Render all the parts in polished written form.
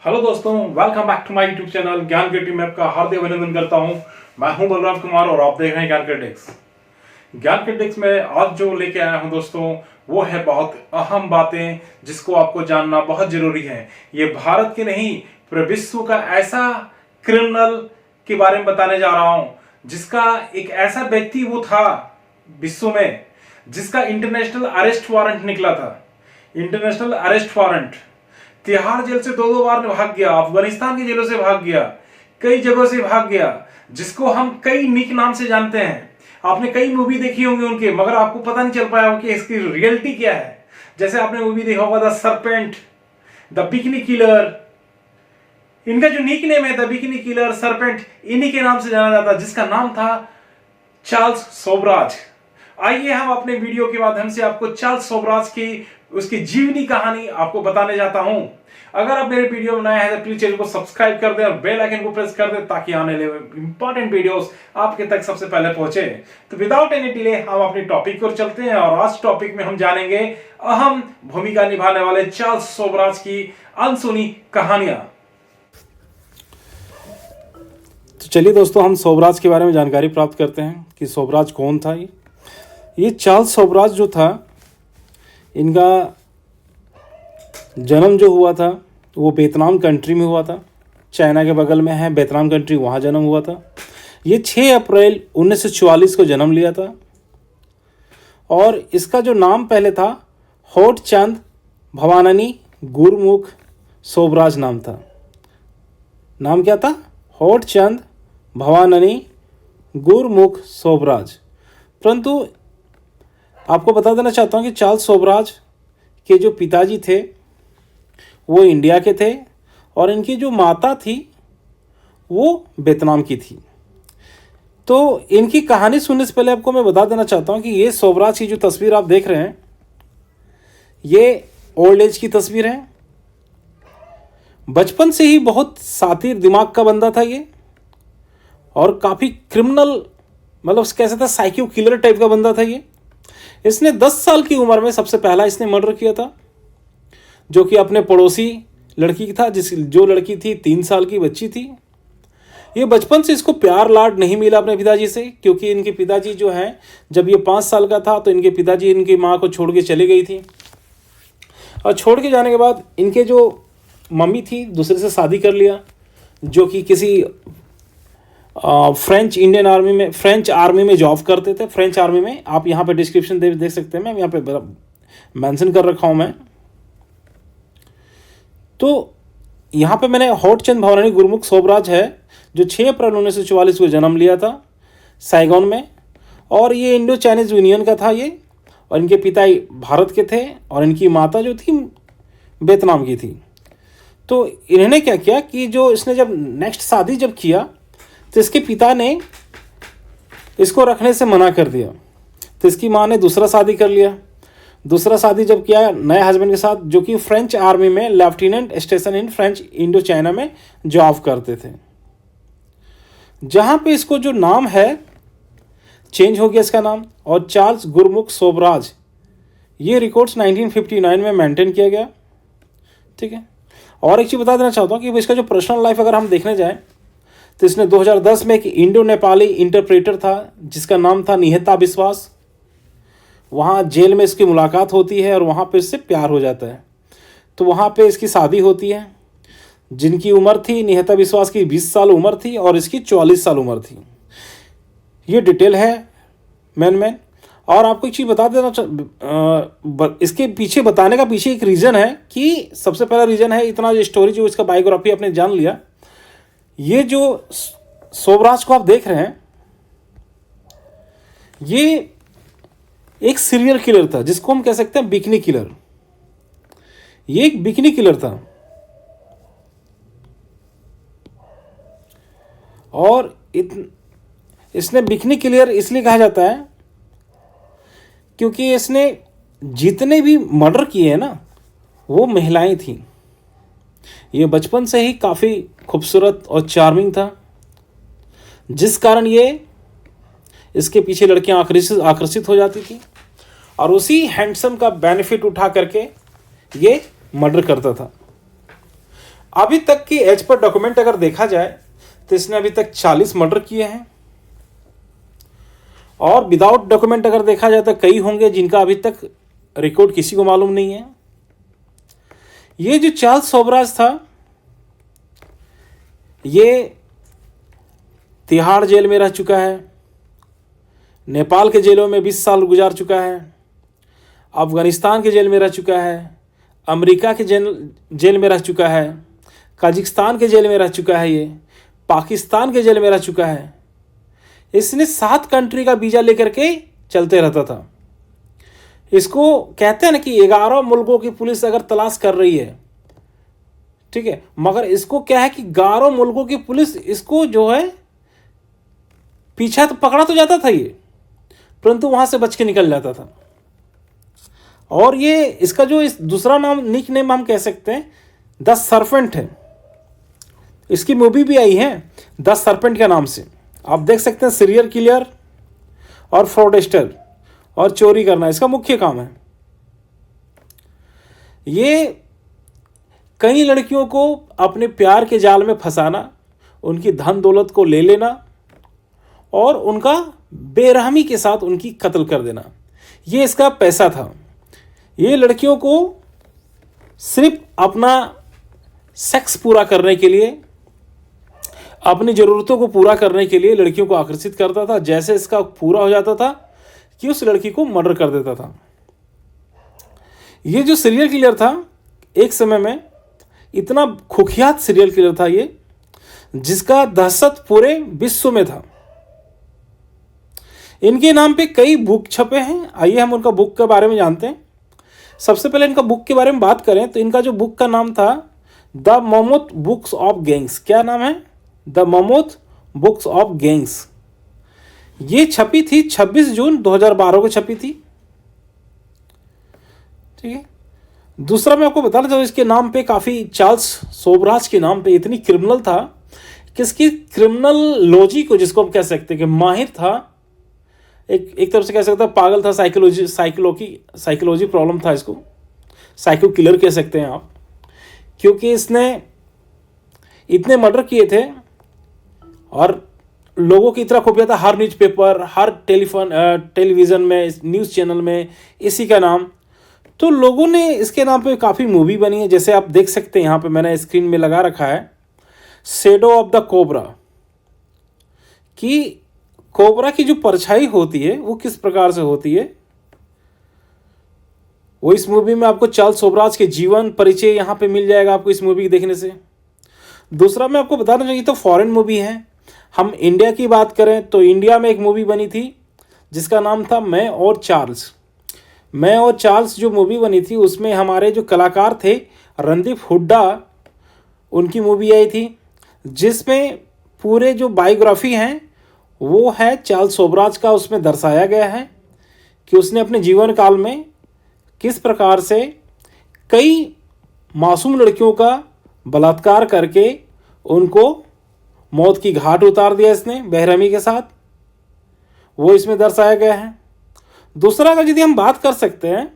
Hello दोस्तों, welcome back to my YouTube channel Gyan creative में आपका हार्दिक अभिनंदन करता हूं। मैं हूं बलराम कुमार और आप देख रहे हैं ज्ञान क्रिटिक्स। ज्ञान क्रिटिक्स में आज जो लेके आया हूं दोस्तों, वो है बहुत अहम बातें जिसको आपको जानना बहुत जरूरी है। ये भारत के नहीं पूरे विश्व का ऐसा क्रिमिनल के बारे में बताने जा रहा हूं जिसका एक ऐसा व्यक्ति वो था विश्व में जिसका इंटरनेशनल अरेस्ट वारंट निकला था। International arrest warrant, Tihar jail से दो बार भाग गया, अफगानिस्तान की जेलों से भाग गया, कई जगहों से भाग गया, जिसको हम कई निक नाम से जानते हैं। आपने कई मूवी देखी होंगी उनके, मगर आपको पता नहीं चल पाया होगा कि इसकी रियलिटी क्या है। जैसे आपने मूवी देखा होगा the serpent, the bikini killer. इनका जो निक नेम है द बिकिनी किलर, सरपेंट, इन्हीं के नाम से जाना जाता, जिसका नाम था चार्ल्स सोबराज। आइए हम अपने वीडियो के माध्यम से आपको चार्ल्स सोबराज की उसकी जीवनी कहानी आपको बताने जाता हूं। अगर आप मेरे वीडियो बनाए हैं तो प्लीज चैनल को सब्सक्राइब कर दें और बेल आइकन को प्रेस कर दें ताकि आने वाले इंपॉर्टेंट वीडियोस आपके तक सबसे पहले पहुंचे। तो विदाउट एनी डिले हम अपनी टॉपिक पर चलते हैं और आज टॉपिक में हम जानेंगे अहम भूमिका निभाने वाले चार्ल्स सोबराज की अनसुनी कहानियां। तो चलिए दोस्तों, हम सोबराज के बारे में जानकारी प्राप्त करते हैं कि सोबराज कौन था। ये चार्ल्स सोबराज जो था, इनका जन्म जो हुआ था वो वियतनाम कंट्री में हुआ था। चाइना के बगल में है वियतनाम कंट्री, वहाँ जन्म हुआ था। ये 6 अप्रैल 1944 को जन्म लिया था और इसका जो नाम पहले था होट चंद भवाननी गुरमुख सोबराज नाम था। नाम क्या था? होट चंद भवाननी गुरमुख सोबराज। परंतु आपको बता देना चाहता हूँ कि चार्ल्स सोबराज के जो पिताजी थे वो इंडिया के थे और इनकी जो माता थी वो वियतनाम की थी। तो इनकी कहानी सुनने से पहले आपको मैं बता देना चाहता हूँ कि ये सोबराज की जो तस्वीर आप देख रहे हैं ये ओल्ड एज की तस्वीर है। बचपन से ही बहुत शातिर दिमाग का बंदा था ये और काफ़ी क्रिमिनल, मतलब कह सकते हैं साइको किलर टाइप का बंदा था ये। इसने 10 साल की उम्र में सबसे पहला इसने मर्डर किया था, जो कि अपने पड़ोसी लड़की की था, जो लड़की थी 3 साल की बच्ची थी। ये बचपन से इसको प्यार लाड नहीं मिला अपने पिताजी से, क्योंकि इनके पिताजी जो हैं, जब ये 5 साल का था तो इनके पिताजी इनकी माँ को छोड़ के चली गई थी और छोड़ के जाने के बाद इनके जो मम्मी थी दूसरे से शादी कर लिया, जो कि किसी फ्रेंच आर्मी में जॉब करते थे। फ्रेंच आर्मी में आप यहाँ पे डिस्क्रिप्शन देख सकते हैं, मैं यहाँ पे मेंशन कर रखा हूँ मैं। तो यहाँ पे मैंने होट चंद भवानी गुरमुख सोबराज है जो 6 अप्रैल 1944 को जन्म लिया था साइगोन में, और ये इंडो चाइनीज यूनियन का था ये, और इनके पिता भारत के थे और इनकी माता जो थी वियतनाम की थी। तो इन्होंने क्या किया कि जो इसने जब नेक्स्ट शादी जब किया तो इसके पिता ने इसको रखने से मना कर दिया। तो इसकी माँ ने दूसरा शादी कर लिया। दूसरा शादी जब किया नए हस्बैंड के साथ, जो कि फ्रेंच आर्मी में lieutenant station in French Indo China में जॉब करते थे, जहाँ पे इसको जो नाम है चेंज हो गया इसका नाम, और चार्ल्स गुरमुख सोबराज ये रिकॉर्ड्स 1959 में मेंटेन किया गया। ठीक है। और एक चीज़ बता देना चाहता हूँ कि इसका जो पर्सनल लाइफ अगर हम देखने जाएँ तो इसने 2010 में एक इंडो नेपाली इंटरप्रेटर था जिसका नाम था निहता विश्वास। वहाँ जेल में इसकी मुलाकात होती है और वहाँ पे इससे प्यार हो जाता है। तो वहाँ पे इसकी शादी होती है, जिनकी उम्र थी निहता विश्वास की 20 साल उम्र थी और इसकी 44 साल उम्र थी। ये डिटेल है मैन। और आपको एक चीज़ बता देना, इसके पीछे बताने का पीछे एक रीज़न है कि सबसे पहला रीज़न है, इतना जो स्टोरी जो इसका बायोग्राफी आपने जान लिया, ये जो सोबराज को आप देख रहे हैं ये एक सीरियल किलर था जिसको हम कह सकते हैं बिकनी किलर। ये एक बिकनी किलर था और इसने बिकनी किलर इसलिए कहा जाता है क्योंकि इसने जितने भी मर्डर किए हैं ना वो महिलाएं थीं। ये बचपन से ही काफ़ी खूबसूरत और चार्मिंग था, जिस कारण ये इसके पीछे लड़कियां आकर्षित हो जाती थी और उसी हैंडसम का बेनिफिट उठा करके ये मर्डर करता था। अभी तक की एज पर डॉक्यूमेंट अगर देखा जाए तो इसने अभी तक 40 मर्डर किए हैं, और विदाउट डॉक्यूमेंट अगर देखा जाए तो कई होंगे जिनका अभी तक रिकॉर्ड किसी को मालूम नहीं है। ये जो चार्ल्स सोबराज था, ये तिहाड़ जेल में रह चुका है, नेपाल के जेलों में 20 साल गुजार चुका है, अफगानिस्तान के जेल में रह चुका है, अमेरिका के जेल में रह चुका है, कजाकिस्तान के जेल में रह चुका है, ये पाकिस्तान के जेल में रह चुका है। इसने 7 कंट्री का वीज़ा लेकर के चलते रहता था। इसको कहते हैं ना कि 11 मुल्कों की पुलिस अगर तलाश कर रही है, ठीक है, मगर इसको क्या है कि 11 मुल्कों की पुलिस इसको जो है पीछा तो पकड़ा तो जाता था ये, परंतु वहां से बच के निकल जाता था। और ये इसका जो इस दूसरा नाम, निक नेम हम कह सकते हैं, द सर्पेंट है। इसकी मूवी भी आई है द सर्पेंट के नाम से। आप देख सकते हैं सीरियल किलर और फ्रॉडस्टर और चोरी करना इसका मुख्य काम है। ये कई लड़कियों को अपने प्यार के जाल में फंसाना, उनकी धन दौलत को ले लेना और उनका बेरहमी के साथ उनकी कत्ल कर देना, ये इसका पैसा था। ये लड़कियों को सिर्फ अपना सेक्स पूरा करने के लिए, अपनी ज़रूरतों को पूरा करने के लिए लड़कियों को आकर्षित करता था। जैसे इसका पूरा हो जाता था कि उस लड़की को मर्डर कर देता था। ये जो सीरियल किलर था, एक समय में इतना खुखियात सीरियल किलर था ये, जिसका दहशत पूरे विश्व में था। इनके नाम पे कई बुक छपे हैं। आइए हम उनका बुक के बारे में जानते हैं। सबसे पहले इनका बुक के बारे में बात करें तो इनका जो बुक का नाम था the mammoth books of gangs. क्या नाम है? The mammoth books of gangs. ये छपी थी 26 जून 2012 को छपी थी। ठीक है। दूसरा मैं आपको बताना चाहूँ, इसके नाम पे काफ़ी, चार्ल्स सोबराज के नाम पे इतनी क्रिमिनल था कि इसकी क्रिमिनल लॉजी को, जिसको हम कह सकते हैं कि माहिर था, एक तरफ से कह सकते हैं पागल था, साइकोलॉजी प्रॉब्लम था इसको, साइको किलर कह सकते हैं आप, क्योंकि इसने इतने मर्डर किए थे और लोगों की इतना खुफिया था। हर न्यूज़पेपर, हर टेलीविज़न में, न्यूज़ चैनल में इसी का नाम। तो लोगों ने इसके नाम पे काफ़ी मूवी बनी है। जैसे आप देख सकते हैं यहाँ पे मैंने स्क्रीन में लगा रखा है शैडो ऑफ द कोबरा, कि कोबरा की जो परछाई होती है वो किस प्रकार से होती है, वो इस मूवी में आपको चार्ल्स सोबराज के जीवन परिचय यहाँ पे मिल जाएगा आपको इस मूवी देखने से। दूसरा मैं आपको बताना चाहिए तो फॉरेन मूवी है। हम इंडिया की बात करें तो इंडिया में एक मूवी बनी थी जिसका नाम था मैं और चार्ल्स। मैं और चार्ल्स जो मूवी बनी थी उसमें हमारे जो कलाकार थे रणदीप हुड्डा, उनकी मूवी आई थी, जिसमें पूरे जो बायोग्राफी हैं वो है चार्ल्स सोबराज का। उसमें दर्शाया गया है कि उसने अपने जीवन काल में किस प्रकार से कई मासूम लड़कियों का बलात्कार करके उनको मौत की घाट उतार दिया इसने बेरहमी के साथ, वो इसमें दर्शाया गया है। दूसरा अगर यदि हम बात कर सकते हैं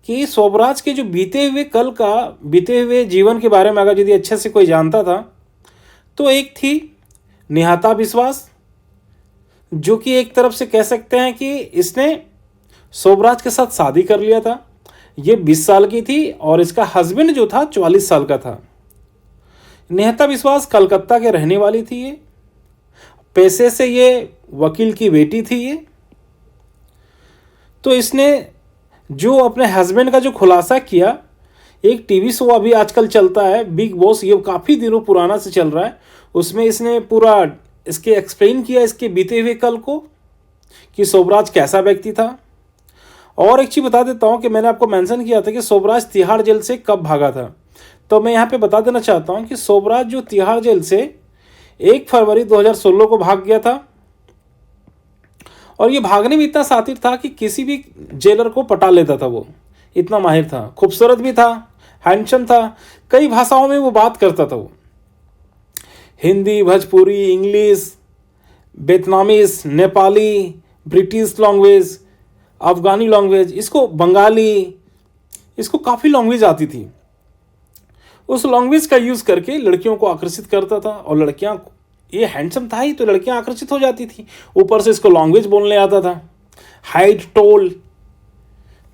कि सोबराज के जो बीते हुए जीवन के बारे में अगर यदि अच्छे से कोई जानता था तो एक थी निहाता विश्वास, जो कि एक तरफ से कह सकते हैं कि इसने सोबराज के साथ शादी कर लिया था। ये 20 साल की थी और इसका हस्बैंड जो था 44 साल का था। निहाता विश्वास कलकत्ता के रहने वाली थी। ये पेशे से ये वकील की बेटी थी। ये तो इसने जो अपने हस्बैंड का जो खुलासा किया, एक टीवी शो अभी आजकल चलता है बिग बॉस, ये काफ़ी दिनों पुराना से चल रहा है, उसमें इसने पूरा इसके एक्सप्लेन किया इसके बीते हुए कल को कि सोबराज कैसा व्यक्ति था। और एक चीज़ बता देता हूँ कि मैंने आपको मेंशन किया था कि सोबराज तिहाड़ जेल से कब भागा था, तो मैं यहाँ पे बता देना चाहता हूँ कि सोबराज जो तिहाड़ जेल से 1 फरवरी 2016 को भाग गया था। और ये भागने में इतना शातिर था कि किसी भी जेलर को पटा लेता था, वो इतना माहिर था, खूबसूरत भी था, हैंडसम था, कई भाषाओं में वो बात करता था। वो Hindi, Bhojpuri, English, Vietnamese, Nepali, British language, Afghani language, इसको बंगाली, इसको काफ़ी लैंग्वेज आती थी। उस लैंग्वेज का यूज़ करके लड़कियों को आकर्षित करता था, और लड़कियां, ये हैंडसम था ही तो लड़कियां आकर्षित हो जाती थी। ऊपर से इसको लैंग्वेज बोलने आता था, हाइट, टोल।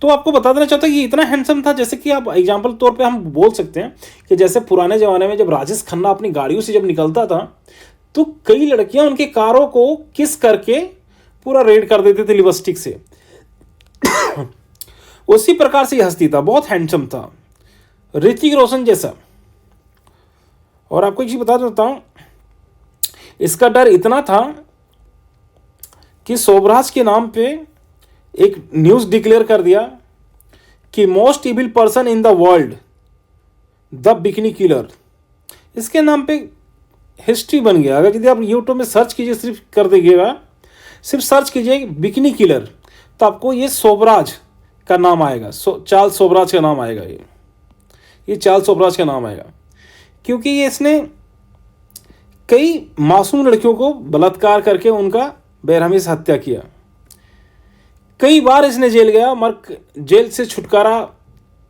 तो आपको बता देना चाहता हूँ कि इतना हैंडसम था, जैसे कि आप एग्जाम्पल तौर पे हम बोल सकते हैं कि जैसे पुराने ज़माने में जब राजेश खन्ना अपनी गाड़ियों से जब निकलता था तो कई लड़कियां उनके कारों को किस करके पूरा रेड कर देते थे लिपस्टिक से। उसी प्रकार से ये हस्ती था, बहुत हैंडसम था, ऋतिक रोशन जैसा। और आपको एक चीज बता देता हूं, इसका डर इतना था कि शोभराज के नाम पे एक न्यूज़ डिक्लेयर कर दिया कि most evil person in the world, the bikini killer. इसके नाम पे हिस्ट्री बन गया। अगर यदि आप यूट्यूब में सर्च कीजिए, सिर्फ कर दीजिएगा, सिर्फ सर्च कीजिए बिकनी किलर, तो आपको ये शोभराज का नाम आएगा, चार्ल्स शोभराज का नाम आएगा। ये चार्ल्स शोभराज का नाम आएगा, क्योंकि ये इसने कई मासूम लड़कियों को बलात्कार करके उनका बेरहमी से हत्या किया। कई बार इसने जेल गया, मगर जेल से छुटकारा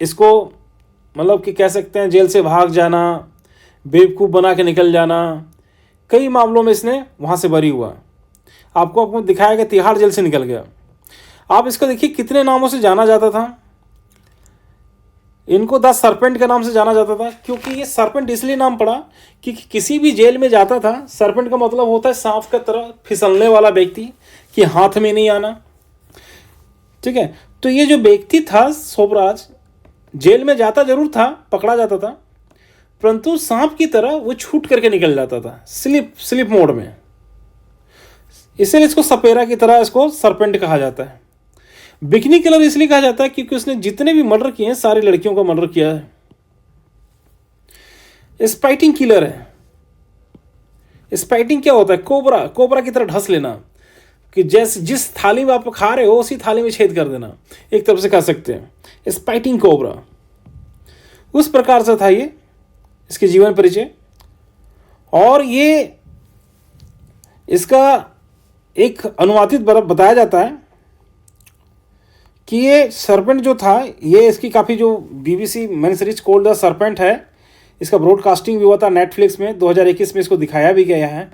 इसको, मतलब कि कह सकते हैं जेल से भाग जाना, बेवकूफ़ बना के निकल जाना, कई मामलों में इसने वहाँ से बरी हुआ। आपको दिखाया गया तिहाड़ जेल से निकल गया। आप इसको देखिए कितने नामों से जाना जाता था। इनको द सरपेंट के नाम से जाना जाता था, क्योंकि ये सरपेंट इसलिए नाम पड़ा कि किसी भी जेल में जाता था, सरपेंट का मतलब होता है सांप का तरह फिसलने वाला व्यक्ति, कि हाथ में नहीं आना। ठीक है, तो ये जो व्यक्ति था शोभराज, जेल में जाता जरूर था, पकड़ा जाता था, परंतु सांप की तरह वो छूट करके निकल जाता था, स्लिप मोड में। इसलिए इसको सपेरा की तरह इसको सरपेंट कहा जाता है। बिकनी किलर इसलिए कहा जाता है क्योंकि उसने जितने भी मर्डर किए हैं सारी लड़कियों का मर्डर किया है। स्पाइटिंग किलर है। स्पाइटिंग क्या होता है? कोबरा की तरह ढस लेना, कि जैसे जिस थाली में आप खा रहे हो उसी थाली में छेद कर देना, एक तरफ से कह सकते हैं स्पाइटिंग कोबरा। उस प्रकार से था ये इसके जीवन परिचय। और ये इसका एक अनुवादित बताया जाता है कि ये सरपेंट जो था, ये इसकी काफ़ी जो BBC man series cold the serpent है, इसका ब्रॉडकास्टिंग भी हुआ था नेटफ्लिक्स में। 2021 में इसको दिखाया भी गया है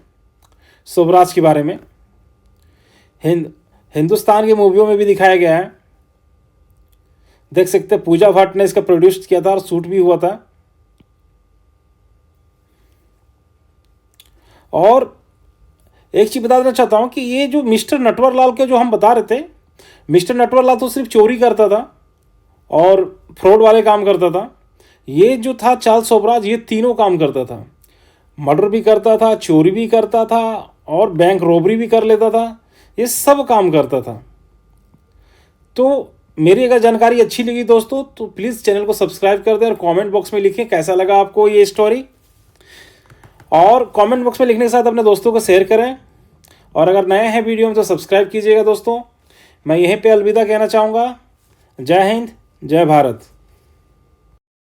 शोभराज के बारे में। हिंदुस्तान की मूवियों में भी दिखाया गया है, देख सकते हैं। पूजा भट्ट ने इसका प्रोड्यूस किया था और शूट भी हुआ था। और एक चीज़ बता देना चाहता हूँ कि ये जो मिस्टर नटवरलाल के जो हम बता रहे थे, मिस्टर नटवरलाल तो सिर्फ चोरी करता था और फ्रॉड वाले काम करता था। ये जो था चार्ल्स शोभराज, ये तीनों काम करता था। मर्डर भी करता था, चोरी भी करता था और बैंक रॉबरी भी कर लेता था। ये सब काम करता था। तो मेरी अगर जानकारी अच्छी लगी दोस्तों तो प्लीज़ चैनल को सब्सक्राइब कर दें और कमेंट बॉक्स में लिखें कैसा लगा आपको ये स्टोरी। और कमेंट बॉक्स में लिखने के साथ अपने दोस्तों को शेयर करें। और अगर नए हैं वीडियो में तो सब्सक्राइब कीजिएगा दोस्तों। मैं यहीं पे अलविदा कहना चाहूँगा। जय हिंद, जय भारत।